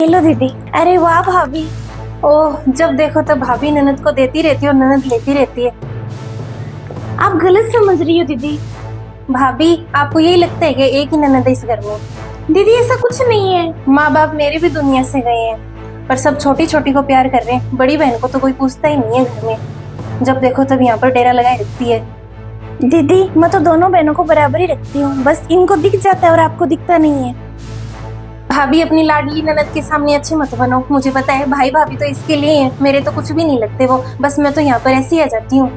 Hello दीदी। अरे वाह भाभी। ओह, जब देखो तब भाभी ननद को देती रहती है और ननद लेती रहती है। आप गलत समझ रही हो दीदी। भाभी, आपको यही लगता है कि एक ही ननद है इस घर में? दीदी ऐसा कुछ नहीं है। माँ बाप मेरे भी दुनिया से गए हैं, पर सब छोटी छोटी को प्यार कर रहे हैं। बड़ी बहन को तो कोई पूछता ही नहीं है घर में। जब देखो तब यहाँ पर डेरा लगाए रखती है। दीदी मैं तो दोनों बहनों को बराबर ही रखती हूँ, बस इनको दिख जाता है और आपको दिखता नहीं है। भाभी, अपनी लाडली ननद के सामने अच्छी मत बनो। मुझे पता है भाई भाभी तो इसके लिए हैं, मेरे तो कुछ भी नहीं लगते वो। बस मैं तो यहाँ पर ऐसे ही आ जाती हूँ।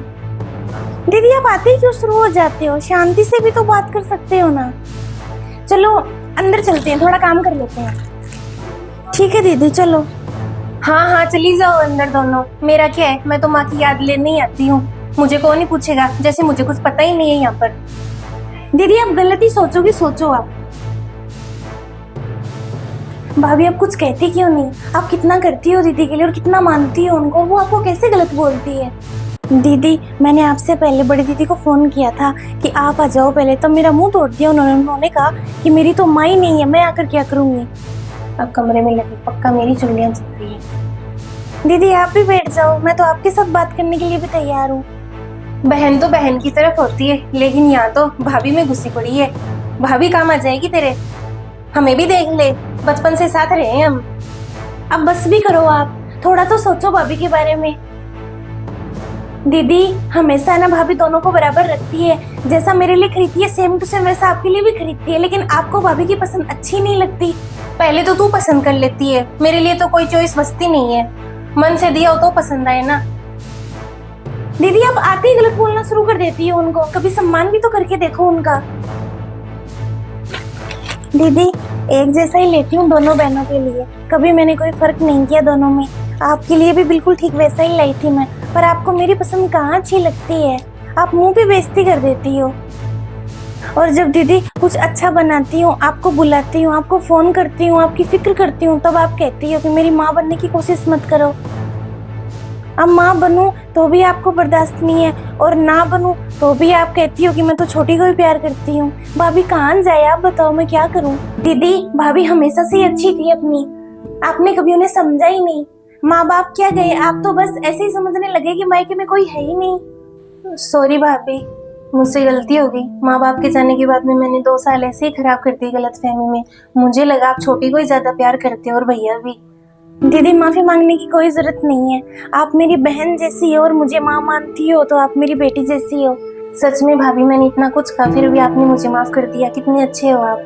दीदी आप आते ही क्यों शुरू हो जाते हो? शांति से भी तो बात कर सकते हो ना। चलो अंदर चलते हैं, थोड़ा काम कर लेते हैं। ठीक है दीदी चलो। हाँ हाँ, चली जाओ अंदर दोनों। मेरा क्या है, मैं तो माँ की याद लेने ही आती हूँ। मुझे कौन ही पूछेगा, जैसे मुझे कुछ पता ही नहीं है यहाँ पर। दीदी आप गलत ही सोचोगे, सोचो आप। भाभी आप कुछ कहती क्यों नहीं? आप कितना करती हो दीदी के लिए और कितना मानती हो उनको, वो आपको कैसे गलत बोलती है? दीदी मैंने आपसे पहले बड़ी दीदी को फोन किया था कि आप आ जाओ पहले, तब मेरा मुंह तोड़ दिया उन्होंने कहा कि मेरी तो माँ ही नहीं है, मैं आकर क्या करूंगी। अब कमरे में लगी, पक्का मेरी चुगलियां चल रही है। दीदी आप भी बैठ जाओ, मैं तो आपके साथ बात करने के लिए भी तैयार हूँ। बहन तो बहन की तरफ होती है, लेकिन यहाँ तो भाभी में घुसी पड़ी है। भाभी काम आ जाएगी तेरे। हमें भी देख ले, बचपन से साथ रहे हैं हम। अब बस भी करो आप, थोड़ा तो सोचो भाभी के बारे में। दीदी हमेशा ना भाभी दोनों को बराबर रखती है, जैसा मेरे लिए खरीदती है सेम टू सेम वैसा आपके लिए भी खरीदती है, लेकिन आपको भाभी की पसंद अच्छी नहीं लगती। पहले तो तू पसंद कर लेती है, मेरे लिए तो कोई चॉइस बचती नहीं है। मन से दिया हो तो पसंद आए ना। दीदी आप आते ही गलत बोलना शुरू कर देती है उनको, कभी सम्मान भी तो करके देखो उनका। दीदी एक जैसा ही लेती हूँ दोनों बहनों के लिए, कभी मैंने कोई फर्क नहीं किया दोनों में। आपके लिए भी बिल्कुल ठीक वैसा ही लाई थी मैं, पर आपको मेरी पसंद कहाँ अच्छी लगती है, आप मुंह पे बेइज्जती कर देती हो। और जब दीदी कुछ अच्छा बनाती हूँ, आपको बुलाती हूँ, आपको फोन करती हूँ, आपकी फिक्र करती हूँ, तब आप कहती हो कि मेरी माँ बनने की कोशिश मत करो। अब माँ बनूं तो भी आपको बर्दाश्त नहीं है, और ना बनूं तो भी आप कहती हो कि मैं तो छोटी को ही प्यार करती हूँ। भाभी कहाँ जाए आप बताओ, मैं क्या करूँ? दीदी भाभी हमेशा से ही अच्छी थी अपनी, आपने कभी उन्हें समझा ही नहीं। माँ बाप क्या गए, आप तो बस ऐसे ही समझने लगे कि मायके में कोई है ही नहीं। सॉरी भाभी, मुझसे गलती हो गई। माँ बाप के जाने के बाद में मैंने 2 साल ऐसे ही खराब कर दी गलतफहमी में। मुझे लगा आप छोटी को ही ज्यादा प्यार करते हो और भैया भी। दीदी माफी मांगने की कोई जरूरत नहीं है, आप मेरी बहन जैसी हो और मुझे माँ मानती हो तो आप मेरी बेटी जैसी हो। सच में भाभी, मैंने इतना कुछ कहा फिर भी आपने मुझे माफ कर दिया। कितने अच्छे हो आप।